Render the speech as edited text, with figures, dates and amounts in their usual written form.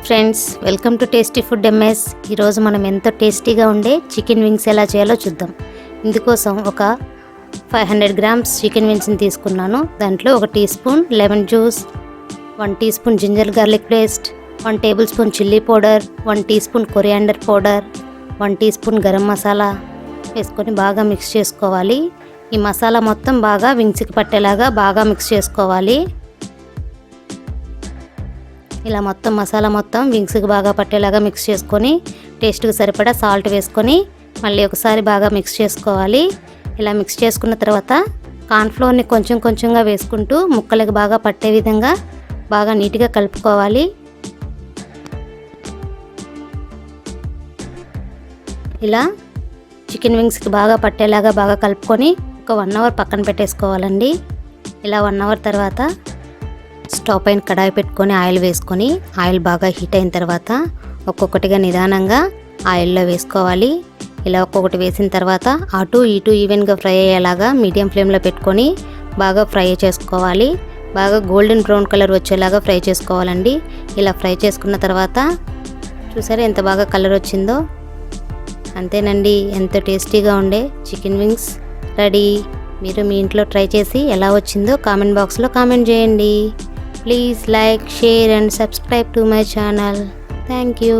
Friends, welcome to tasty food MS. ఈరోజు మనం ఎంతో టేస్టీగా ఉండే చికెన్ వింగ్స్ ఎలా చేయాలో చూద్దాం. ఇందుకోసం ఒక 500 గ్రామ్స్ చికెన్ వింగ్స్ని తీసుకున్నాను. దాంట్లో 1 teaspoon lemon juice, 1 teaspoon ginger garlic paste, 1 tablespoon chilli powder, 1 teaspoon coriander powder, 1 teaspoon garam masala వేసుకొని బాగా మిక్స్ చేసుకోవాలి. ఈ మసాలా మొత్తం బాగా వింగ్స్కి పట్టేలాగా బాగా మిక్స్ చేసుకోవాలి. ఇలా మొత్తం మసాలా మొత్తం వింగ్స్కి బాగా పట్టేలాగా మిక్స్ చేసుకొని టేస్ట్కి సరిపడా సాల్ట్ వేసుకొని మళ్ళీ ఒకసారి బాగా మిక్స్ చేసుకోవాలి. ఇలా మిక్స్ చేసుకున్న తర్వాత కార్న్ఫ్లోర్ని కొంచెం కొంచెంగా వేసుకుంటూ ముక్కలకు బాగా పట్టే విధంగా బాగా నీట్గా కలుపుకోవాలి. ఇలా చికెన్ వింగ్స్కి బాగా పట్టేలాగా బాగా కలుపుకొని ఒక 1 అవర్ పక్కన పెట్టేసుకోవాలండి. ఇలా 1 అవర్ తర్వాత స్టవ్ పైన కడాయి పెట్టుకొని ఆయిల్ వేసుకొని ఆయిల్ బాగా హీట్ అయిన తర్వాత ఒక్కొక్కటిగా నిదానంగా ఆయిల్లో వేసుకోవాలి. ఇలా ఒక్కొక్కటి వేసిన తర్వాత అటు ఇటు ఈవెన్గా ఫ్రై అయ్యేలాగా మీడియం ఫ్లేమ్లో పెట్టుకొని బాగా ఫ్రై చేసుకోవాలి. బాగా గోల్డెన్ బ్రౌన్ కలర్ వచ్చేలాగా ఫ్రై చేసుకోవాలండి. ఇలా ఫ్రై చేసుకున్న తర్వాత చూసారా ఎంత బాగా కలర్ వచ్చిందో. అంతేనండి, ఎంతో టేస్టీగా ఉండే చికెన్ వింగ్స్ రెడీ. మీరు మీ ఇంట్లో ట్రై చేసి ఎలా వచ్చిందో కామెంట్ బాక్స్లో కామెంట్ చేయండి. Please like, share and subscribe to my channel. Thank you.